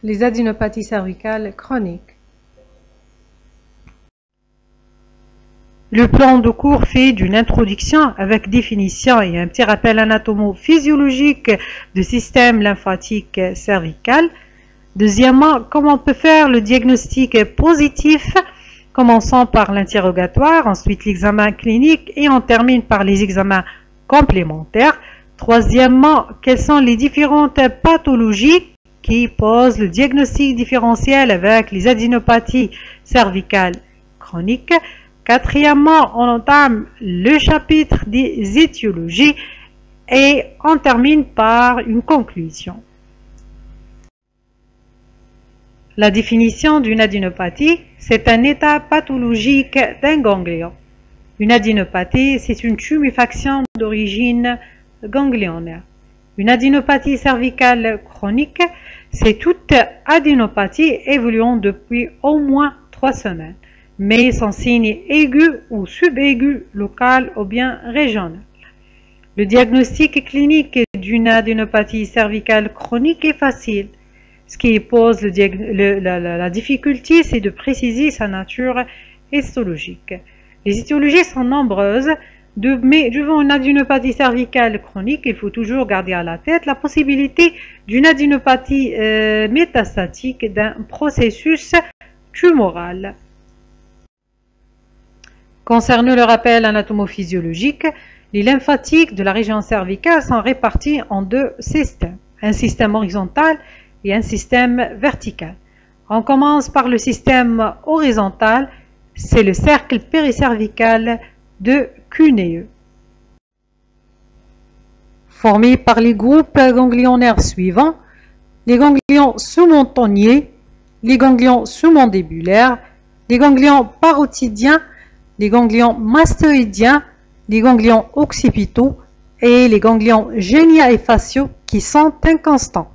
Les adénopathies cervicales chroniques. Le plan de cours fait d'une introduction avec définition et un petit rappel anatomo-physiologique du système lymphatique cervical. Deuxièmement, comment on peut faire le diagnostic positif, commençant par l'interrogatoire, ensuite l'examen clinique et on termine par les examens complémentaires. Troisièmement, quelles sont les différentes pathologies qui posent le diagnostic différentiel avec les adénopathies cervicales chroniques. Quatrièmement, on entame le chapitre des étiologies et on termine par une conclusion. La définition d'une adénopathie, c'est un état pathologique d'un ganglion. Une adénopathie, c'est une tuméfaction d'origine ganglionnaire. Une adénopathie cervicale chronique, c'est toute adénopathie évoluant depuis au moins 3 semaines, mais sans signe aigu ou subaigu local ou bien régional. Le diagnostic clinique d'une adénopathie cervicale chronique est facile. Ce qui pose la difficulté, c'est de préciser sa nature histologique. Les étiologies sont nombreuses, mais devant une adénopathie cervicale chronique, il faut toujours garder à la tête la possibilité d'une adénopathie métastatique d'un processus tumoral. Concernant le rappel anatomophysiologique, les lymphatiques de la région cervicale sont répartis en 2 systèmes, un système horizontal et un système vertical. On commence par le système horizontal, c'est le cercle péricervical de Cuneo, formé par les groupes ganglionnaires suivants: les ganglions sous-montonniers, les ganglions sous-mandibulaires, les ganglions parotidiens, les ganglions mastoïdiens, les ganglions occipitaux et les ganglions génia et faciaux qui sont inconstants.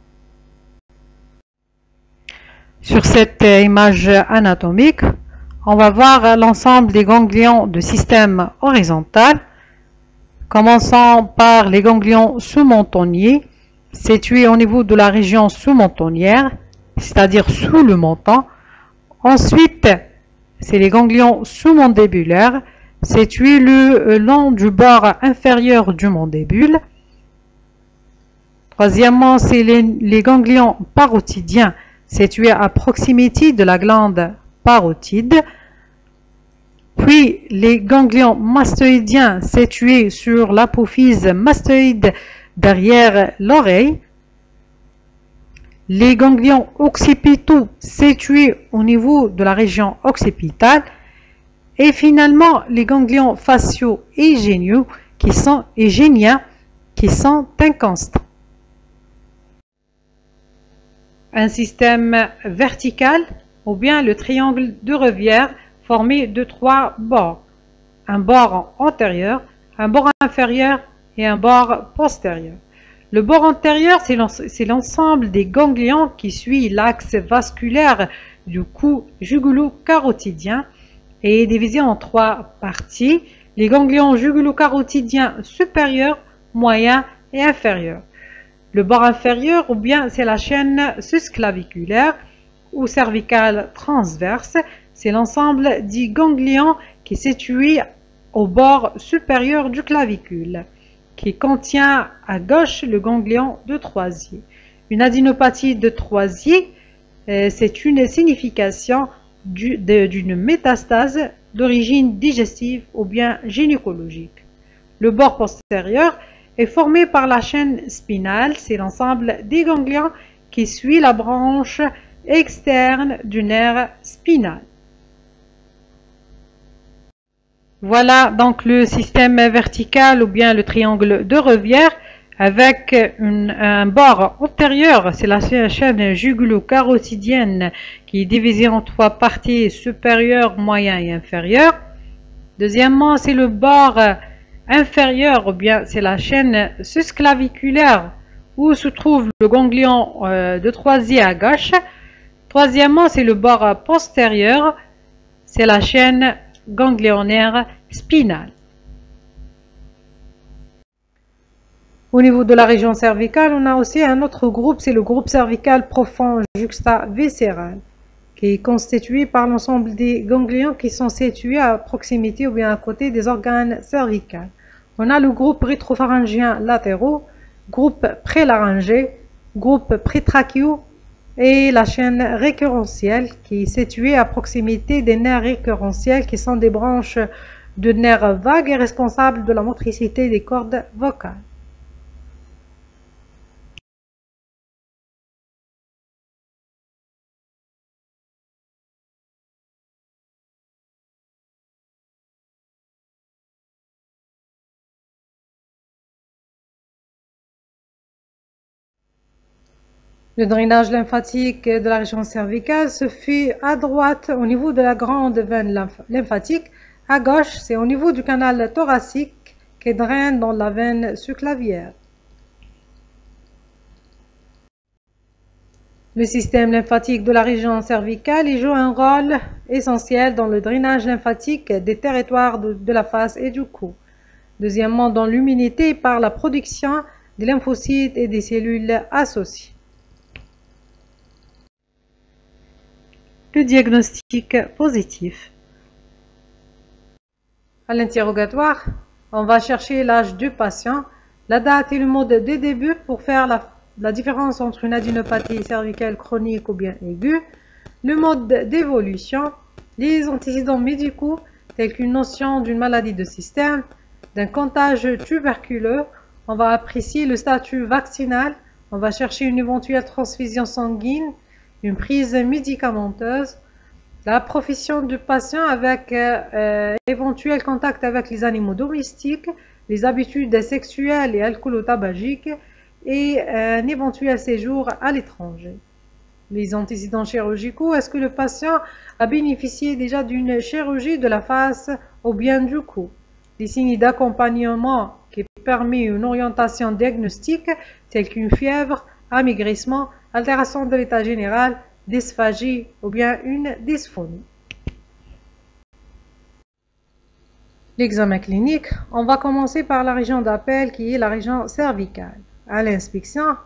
Sur cette image anatomique, on va voir l'ensemble des ganglions du système horizontal, commençant par les ganglions sous-montonniers, situés au niveau de la région sous-montonnière, c'est-à-dire sous le menton. Ensuite, c'est les ganglions sous-mandibulaires, situés le long du bord inférieur du mandibule. Troisièmement, c'est les ganglions parotidiens, situés à proximité de la glande parotide. Puis les ganglions mastoïdiens situés sur l'apophyse mastoïde derrière l'oreille. Les ganglions occipitaux situés au niveau de la région occipitale. Et finalement, les ganglions faciaux et géniens qui sont inconstants. Un système vertical ou bien le triangle de Revière formé de 3 bords. Un bord antérieur, un bord inférieur et un bord postérieur. Le bord antérieur, c'est l'ensemble des ganglions qui suit l'axe vasculaire du cou jugulo-carotidien et est divisé en 3 parties: les ganglions jugulo-carotidiens supérieurs, moyens et inférieurs. Le bord inférieur, ou bien c'est la chaîne susclaviculaire ou cervicale transverse, c'est l'ensemble des ganglions qui est situé au bord supérieur du clavicule, qui contient à gauche le ganglion de Troisier. Une adénopathie de Troisier, c'est une signification d'une métastase d'origine digestive ou bien gynécologique. Le bord postérieur est formé par la chaîne spinale, c'est l'ensemble des ganglions qui suit la branche externe du nerf spinal. Voilà donc le système vertical ou bien le triangle de Revière avec un bord antérieur, c'est la chaîne jugulo-carotidienne qui est divisée en 3 parties: supérieur, moyen et inférieur. Deuxièmement, c'est le bord inférieur, ou bien c'est la chaîne susclaviculaire où se trouve le ganglion de Troisier à gauche. Troisièmement, c'est le bord postérieur, c'est la chaîne ganglionnaire spinale. Au niveau de la région cervicale, on a aussi un autre groupe, c'est le groupe cervical profond juxtaviscéral, qui est constitué par l'ensemble des ganglions qui sont situés à proximité ou bien à côté des organes cervicaux. On a le groupe rétropharyngien latéraux, groupe prélaryngé, groupe prétrachéaux et la chaîne récurrentielle qui est située à proximité des nerfs récurrentiels qui sont des branches de nerfs vagues et responsables de la motricité des cordes vocales. Le drainage lymphatique de la région cervicale se fait à droite au niveau de la grande veine lymphatique. À gauche, c'est au niveau du canal thoracique qui draine dans la veine subclavienne. Le système lymphatique de la région cervicale joue un rôle essentiel dans le drainage lymphatique des territoires de la face et du cou. Deuxièmement, dans l'immunité par la production des lymphocytes et des cellules associées. Le diagnostic positif. À l'interrogatoire, on va chercher l'âge du patient, la date et le mode de début pour faire la différence entre une adénopathie cervicale chronique ou bien aiguë, le mode d'évolution, les antécédents médicaux tels qu'une notion d'une maladie de système, d'un contagieux tuberculeux, on va apprécier le statut vaccinal, on va chercher une éventuelle transfusion sanguine, une prise médicamenteuse, la profession du patient avec éventuel contact avec les animaux domestiques, les habitudes sexuelles et alcoolo-tabagiques et un éventuel séjour à l'étranger. Les antécédents chirurgicaux, est-ce que le patient a bénéficié déjà d'une chirurgie de la face ou bien du cou? Les signes d'accompagnement qui permettent une orientation diagnostique telle qu'une fièvre, amaigrissement, altération de l'état général, dysphagie ou bien une dysphonie. L'examen clinique, on va commencer par la région d'appel qui est la région cervicale. À l'inspection,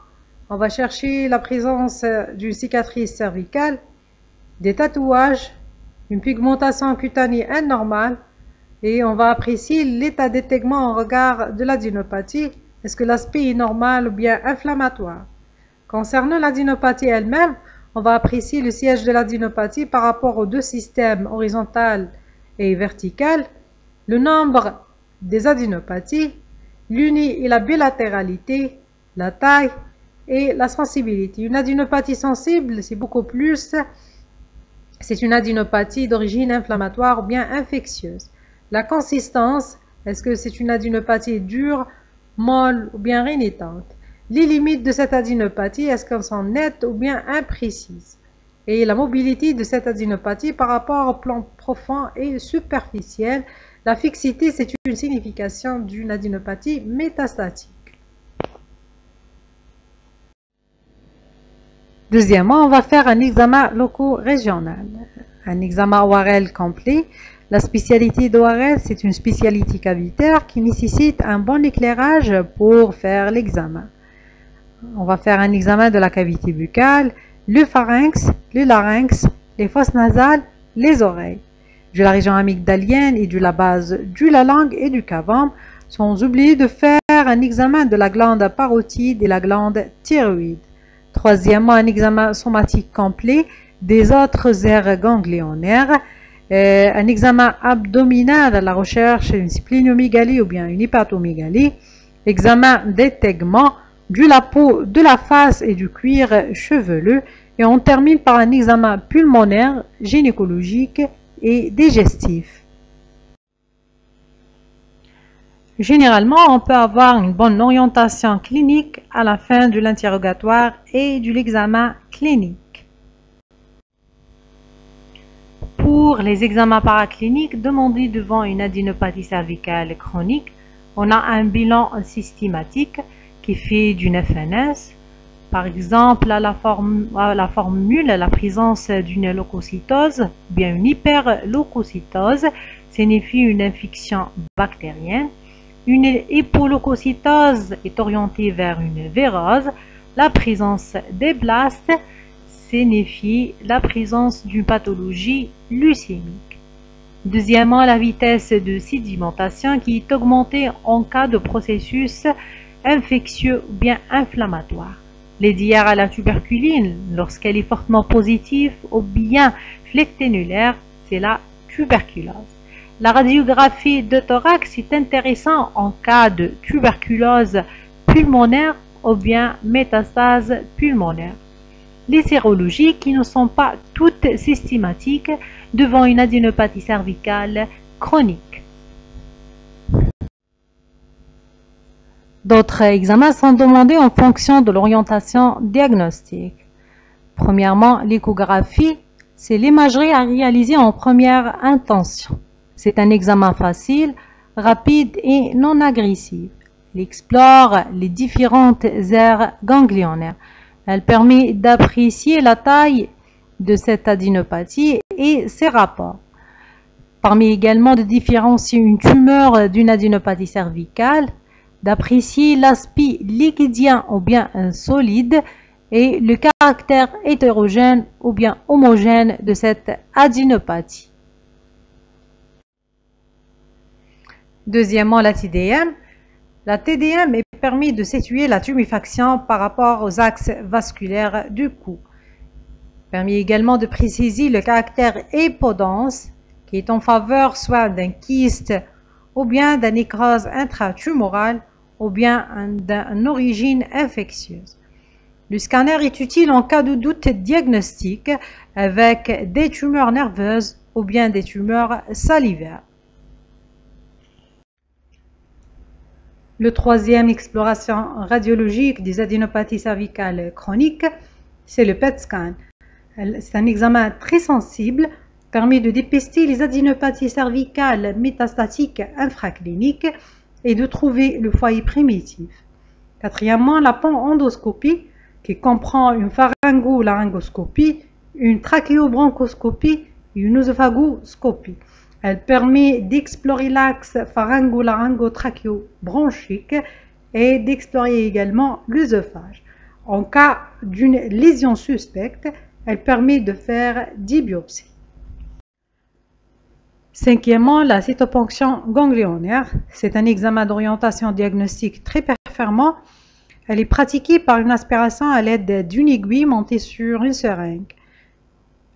on va chercher la présence d'une cicatrice cervicale, des tatouages, une pigmentation cutanée anormale et on va apprécier l'état d'étaiement en regard de l'adénopathie. Est-ce que l'aspect est normal ou bien inflammatoire? Concernant l'adénopathie elle-même, on va apprécier le siège de l'adénopathie par rapport aux deux systèmes horizontal et vertical, le nombre des adénopathies, l'uni et la bilatéralité, la taille et la sensibilité. Une adénopathie sensible, c'est beaucoup plus, c'est une adénopathie d'origine inflammatoire ou bien infectieuse. La consistance, est-ce que c'est une adénopathie dure, molle ou bien rénitente? Les limites de cette adénopathie, est-ce qu'elles sont nettes ou bien imprécises? Et la mobilité de cette adénopathie par rapport au plan profond et superficiel. La fixité, c'est une signification d'une adénopathie métastatique. Deuxièmement, on va faire un examen loco-régional, un examen ORL complet. La spécialité d'ORL, c'est une spécialité cavitaire qui nécessite un bon éclairage pour faire l'examen. On va faire un examen de la cavité buccale, le pharynx, le larynx, les fosses nasales, les oreilles, de la région amygdalienne et de la base de la langue et du cavum, sans oublier de faire un examen de la glande parotide et la glande thyroïde. Troisièmement, un examen somatique complet des autres aires ganglionnaires, un examen abdominal à la recherche d'une splénomégalie ou bien une hépatomégalie, examen d'étaiement de la peau de la face et du cuir chevelu et on termine par un examen pulmonaire, gynécologique et digestif. Généralement, on peut avoir une bonne orientation clinique à la fin de l'interrogatoire et de l'examen clinique. Pour les examens paracliniques demandés devant une adénopathie cervicale chronique, on a un bilan systématique qui fait d'une FNS. Par exemple, à la formule, la présence d'une leucocytose, bien une hyperleucocytose, signifie une infection bactérienne. Une hypoleucocytose est orientée vers une vérose. La présence des blastes signifie la présence d'une pathologie leucémique. Deuxièmement, la vitesse de sédimentation qui est augmentée en cas de processus infectieux ou bien inflammatoire. L'EDR à la tuberculine, lorsqu'elle est fortement positive ou bien flecténulaire, c'est la tuberculose. La radiographie de thorax est intéressante en cas de tuberculose pulmonaire ou bien métastase pulmonaire. Les sérologies qui ne sont pas toutes systématiques devant une adénopathie cervicale chronique. D'autres examens sont demandés en fonction de l'orientation diagnostique. Premièrement, l'échographie, c'est l'imagerie à réaliser en première intention. C'est un examen facile, rapide et non agressif. Elle explore les différentes aires ganglionnaires. Elle permet d'apprécier la taille de cette adénopathie et ses rapports. Permet également de différencier une tumeur d'une adénopathie cervicale, d'apprécier l'aspect liquidien ou bien solide et le caractère hétérogène ou bien homogène de cette adénopathie. Deuxièmement, la TDM. La TDM est permis de situer la tuméfaction par rapport aux axes vasculaires du cou. Permet également de préciser le caractère hypodense qui est en faveur soit d'un kyste ou bien d'un nécrose intratumorale ou bien d'une origine infectieuse. Le scanner est utile en cas de doute diagnostique avec des tumeurs nerveuses ou bien des tumeurs salivaires. Le troisième exploration radiologique des adénopathies cervicales chroniques, c'est le PET scan. C'est un examen très sensible, permet de dépister les adénopathies cervicales métastatiques infracliniques et de trouver le foyer primitif. Quatrièmement, la pan-endoscopie qui comprend une pharyngo-laryngoscopie, une trachéobronchoscopie et une œsophagoscopie. Elle permet d'explorer l'axe pharyngo-laryngo-trachéobronchique et d'explorer également l'œsophage. En cas d'une lésion suspecte, elle permet de faire 10 biopsies. Cinquièmement, la cytoponction ganglionnaire. C'est un examen d'orientation diagnostique très performant. Elle est pratiquée par une aspiration à l'aide d'une aiguille montée sur une seringue.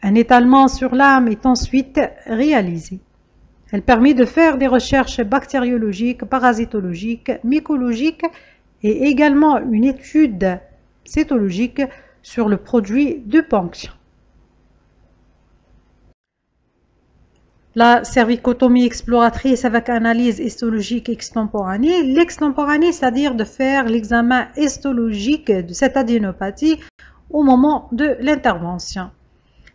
Un étalement sur l'âme est ensuite réalisé. Elle permet de faire des recherches bactériologiques, parasitologiques, mycologiques et également une étude cytologique sur le produit de ponction. La cervicotomie exploratrice avec analyse histologique extemporanée. L'extemporanée, c'est-à-dire de faire l'examen histologique de cette adénopathie au moment de l'intervention.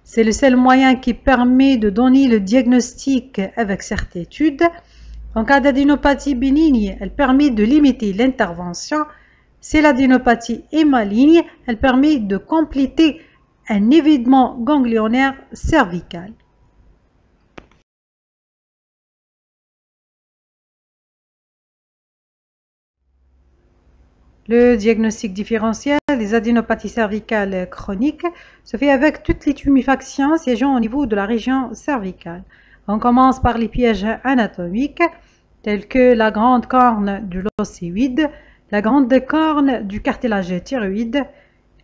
C'est le seul moyen qui permet de donner le diagnostic avec certitude. En cas d'adénopathie bénigne, elle permet de limiter l'intervention. Si l'adénopathie est maligne, elle permet de compléter un évidement ganglionnaire cervical. Le diagnostic différentiel des adénopathies cervicales chroniques se fait avec toutes les tuméfactions siégeant au niveau de la région cervicale. On commence par les pièges anatomiques tels que la grande corne du l'océoïde, la grande corne du cartilage thyroïde,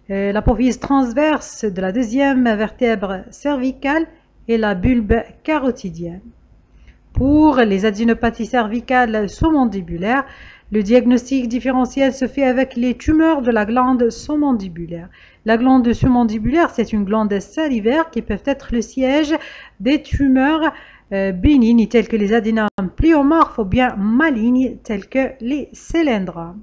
l'apophyse transverse de la deuxième vertèbre cervicale et la bulbe carotidienne. Pour les adénopathies cervicales sous-mandibulaires, le diagnostic différentiel se fait avec les tumeurs de la glande sous-mandibulaire. La glande sous-mandibulaire, c'est une glande salivaire qui peut être le siège des tumeurs bénignes telles que les adénomes pléomorphes ou bien malignes telles que les cylindromes.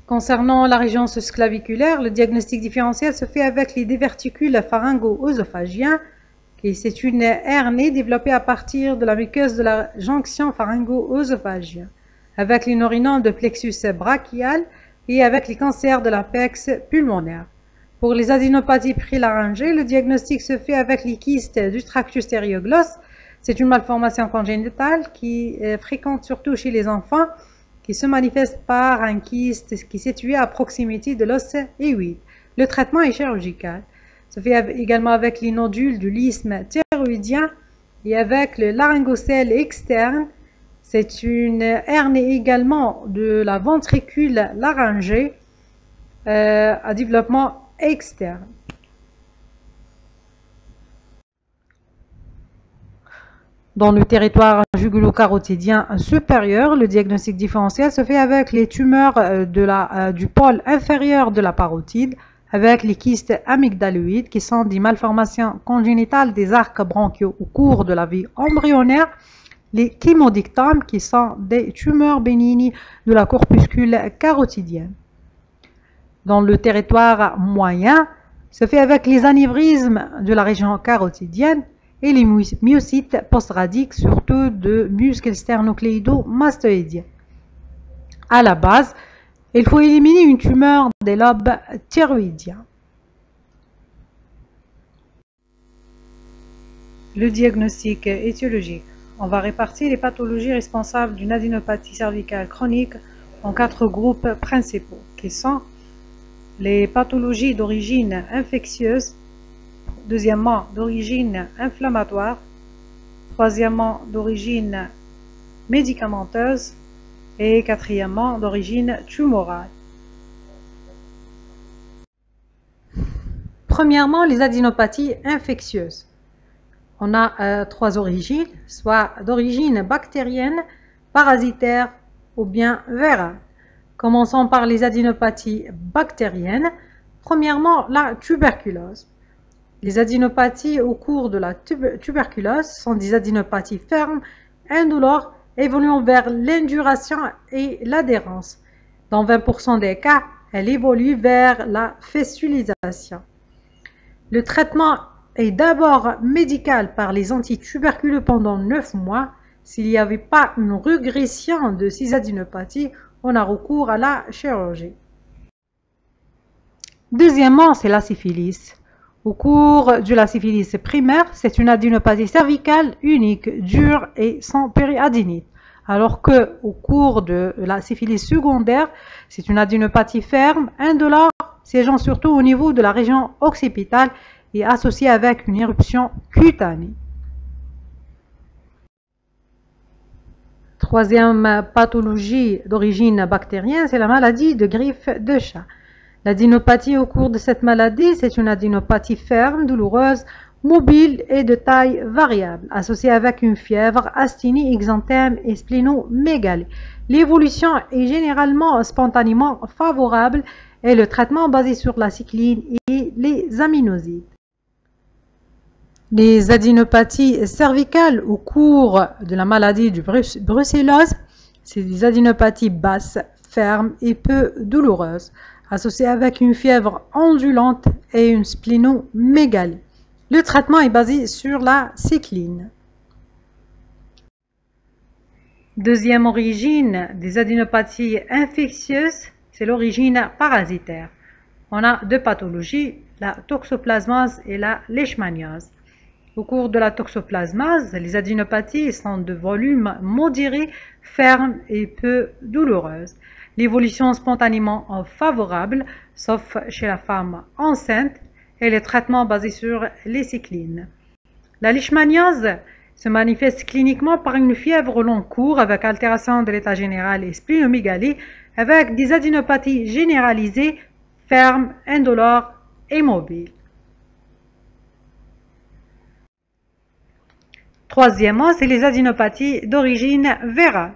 Concernant la région sus-claviculaire, le diagnostic différentiel se fait avec les diverticules pharyngo-œsophagiens. C'est une hernie développée à partir de la muqueuse de la jonction pharyngo-œsophagien, avec les norinons de plexus brachial et avec les cancers de l'apex pulmonaire. Pour les adénopathies prélaryngées, le diagnostic se fait avec les kystes du tractus stérioglosse. C'est une malformation congénitale qui est fréquente surtout chez les enfants, qui se manifeste par un kyste qui est situé à proximité de l'os hyoïde. Le traitement est chirurgical. Ça fait également avec les nodules de l'isthme thyroïdien et avec le laryngocèle externe. C'est une hernie également de la ventricule laryngée à développement externe. Dans le territoire jugulo-carotidien supérieur, le diagnostic différentiel se fait avec les tumeurs du pôle inférieur de la parotide, avec les kystes amygdaloïdes qui sont des malformations congénitales des arcs bronchiaux au cours de la vie embryonnaire, les chymodictomes qui sont des tumeurs bénignes de la corpuscule carotidienne. Dans le territoire moyen, se fait avec les anévrismes de la région carotidienne et les myocytes post-radiques, surtout de muscles sternocléido-mastoïdiens. À la base, il faut éliminer une tumeur des lobes thyroïdiens. Le diagnostic étiologique. On va répartir les pathologies responsables d'une adénopathie cervicale chronique en 4 groupes principaux, qui sont les pathologies d'origine infectieuse, deuxièmement d'origine inflammatoire, troisièmement d'origine médicamenteuse et quatrièmement d'origine tumorale. Premièrement, les adénopathies infectieuses. On a 3 origines, soit d'origine bactérienne, parasitaire ou bien virale. Commençons par les adénopathies bactériennes. Premièrement, la tuberculose. Les adénopathies au cours de la tuberculose sont des adénopathies fermes, indolores, évoluant vers l'induration et l'adhérence. Dans 20% des cas, elle évolue vers la fistulisation. Le traitement est d'abord médical par les antituberculeux pendant 9 mois. S'il n'y avait pas une régression de ces adénopathies, on a recours à la chirurgie. Deuxièmement, c'est la syphilis. Au cours de la syphilis primaire, c'est une adénopathie cervicale unique, dure et sans périadénite. Alors que au cours de la syphilis secondaire, c'est une adénopathie ferme, indolore, siégeant surtout au niveau de la région occipitale et associée avec une éruption cutanée. Troisième pathologie d'origine bactérienne, c'est la maladie de griffe de chat. L'adénopathie au cours de cette maladie, c'est une adénopathie ferme, douloureuse, mobile et de taille variable, associée avec une fièvre, asthénie, exanthème et splénomégalie. L'évolution est généralement spontanément favorable et le traitement basé sur la cycline et les aminosides. Les adénopathies cervicales au cours de la maladie du brucellose, c'est des adénopathies basses, fermes et peu douloureuses, associées avec une fièvre ondulante et une splénomégalie. Le traitement est basé sur la cycline. Deuxième origine des adénopathies infectieuses, c'est l'origine parasitaire. On a 2 pathologies, la toxoplasmose et la leishmaniose. Au cours de la toxoplasmose, les adénopathies sont de volume modéré, ferme et peu douloureuse. L'évolution spontanément favorable, sauf chez la femme enceinte, et le traitement basé sur les cyclines. La leishmaniose se manifeste cliniquement par une fièvre au long cours avec altération de l'état général et splénomégalie, avec des adénopathies généralisées, fermes, indolores et mobiles. Troisièmement, c'est les adénopathies d'origine virale.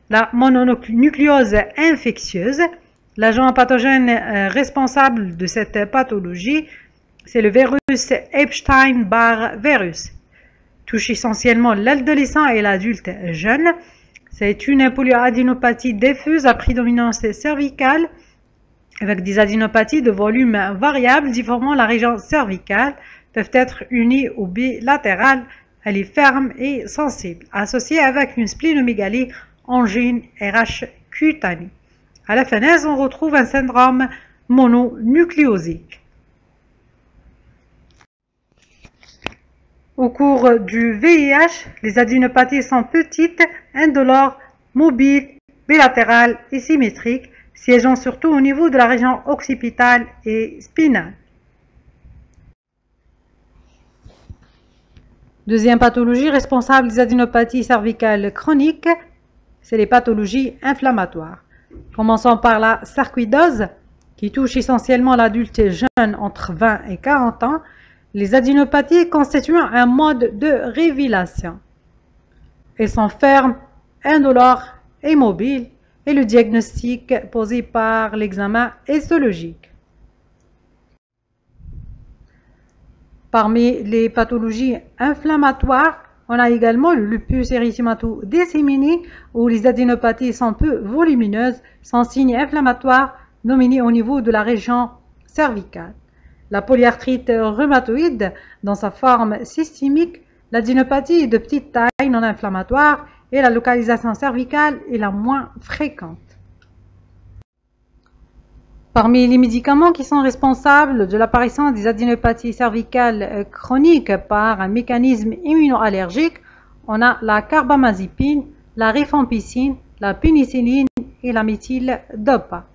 La mononucléose infectieuse, l'agent pathogène responsable de cette pathologie, c'est le virus Epstein-Barr virus. Touche essentiellement l'adolescent et l'adulte jeune. C'est une polyadénopathie diffuse à prédominance cervicale avec des adénopathies de volume variable déformant la région cervicale, peuvent être unies ou bilatérales. Elle est ferme et sensible, associée avec une splénomégalie, angine RH cutanée. À la finesse, on retrouve un syndrome mononucléosique. Au cours du VIH, les adénopathies sont petites, indolores, mobiles, bilatérales et symétriques, siégeant surtout au niveau de la région occipitale et spinale. Deuxième pathologie responsable des adénopathies cervicales chroniques, c'est les pathologies inflammatoires. Commençons par la sarcoïdose, qui touche essentiellement l'adulte jeune entre 20 et 40 ans. Les adénopathies constituent un mode de révélation. Elles sont fermes, indolores et mobiles, et le diagnostic posé par l'examen histologique. Parmi les pathologies inflammatoires, on a également le lupus érythémato-disséminé, où les adénopathies sont peu volumineuses, sans signes inflammatoires dominés au niveau de la région cervicale. La polyarthrite rhumatoïde, dans sa forme systémique, l'adénopathie de petite taille non inflammatoire et la localisation cervicale est la moins fréquente. Parmi les médicaments qui sont responsables de l'apparition des adénopathies cervicales chroniques par un mécanisme immunoallergique, on a la carbamazepine, la rifampicine, la pénicilline et la méthyldopa.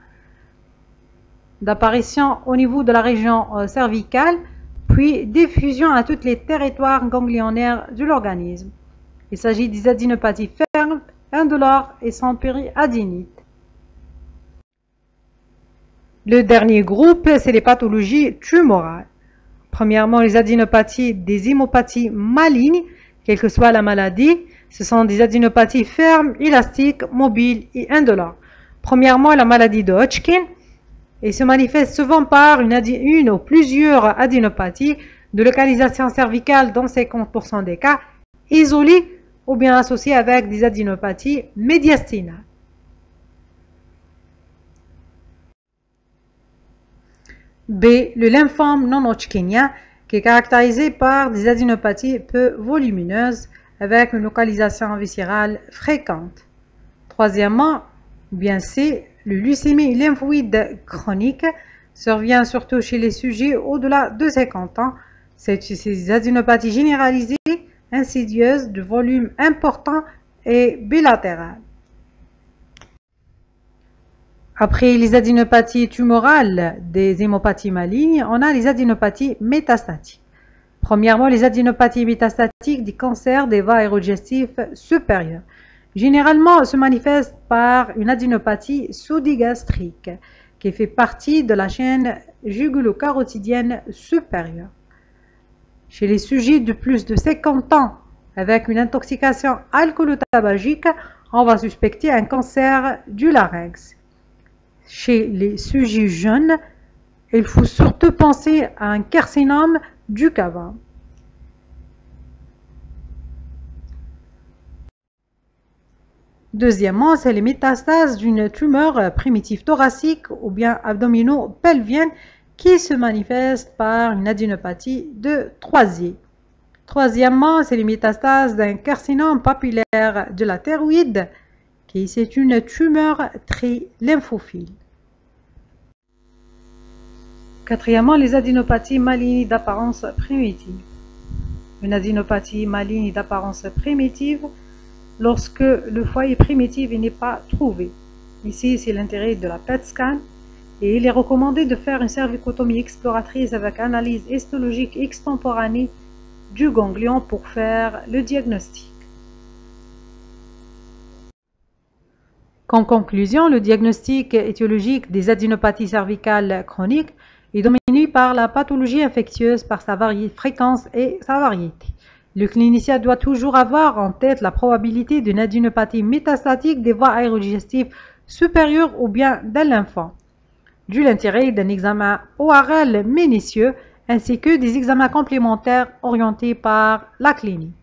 D'apparition au niveau de la région cervicale, puis diffusion à tous les territoires ganglionnaires de l'organisme. Il s'agit des adénopathies fermes, indolores et sans périadénite. Le dernier groupe, c'est les pathologies tumorales. Premièrement, les adénopathies des hémopathies malignes, quelle que soit la maladie, ce sont des adénopathies fermes, élastiques, mobiles et indolores. Premièrement, la maladie de Hodgkin, et se manifeste souvent par une ou plusieurs adénopathies de localisation cervicale dans 50% des cas, isolées ou bien associées avec des adénopathies médiastinales. B. Le lymphome non-hodgkinien, qui est caractérisé par des adénopathies peu volumineuses avec une localisation viscérale fréquente. Troisièmement, bien C. Le leucémie lymphoïde chronique survient surtout chez les sujets au-delà de 50 ans. Ces adénopathies généralisées, insidieuses, de volume important et bilatérales. Après les adénopathies tumorales des hémopathies malignes, on a les adénopathies métastatiques. Premièrement, les adénopathies métastatiques des cancers des voies aérodigestifs supérieures. Généralement, se manifeste par une adénopathie sous-digastrique qui fait partie de la chaîne jugulo-carotidienne supérieure. Chez les sujets de plus de 50 ans avec une intoxication alcoolo-tabagique, on va suspecter un cancer du larynx. Chez les sujets jeunes, il faut surtout penser à un carcinome du cavum. Deuxièmement, c'est les métastases d'une tumeur primitive thoracique ou bien abdomino-pelvienne qui se manifeste par une adénopathie de Troisier. Troisièmement, c'est les métastases d'un carcinome papillaire de la thyroïde, qui c'est une tumeur tri-lymphophile. Quatrièmement, les adénopathies malignes d'apparence primitive. Une adénopathie maligne d'apparence primitive lorsque le foyer primitif n'est pas trouvé. Ici, c'est l'intérêt de la PET scan et il est recommandé de faire une cervicotomie exploratrice avec analyse histologique extemporanée du ganglion pour faire le diagnostic. En conclusion, le diagnostic étiologique des adénopathies cervicales chroniques est dominé par la pathologie infectieuse par sa fréquence et sa variété. Le clinicien doit toujours avoir en tête la probabilité d'une adénopathie métastatique des voies aérodigestives supérieures ou bien d'un lymphome, d'où l'intérêt d'un examen ORL minutieux ainsi que des examens complémentaires orientés par la clinique.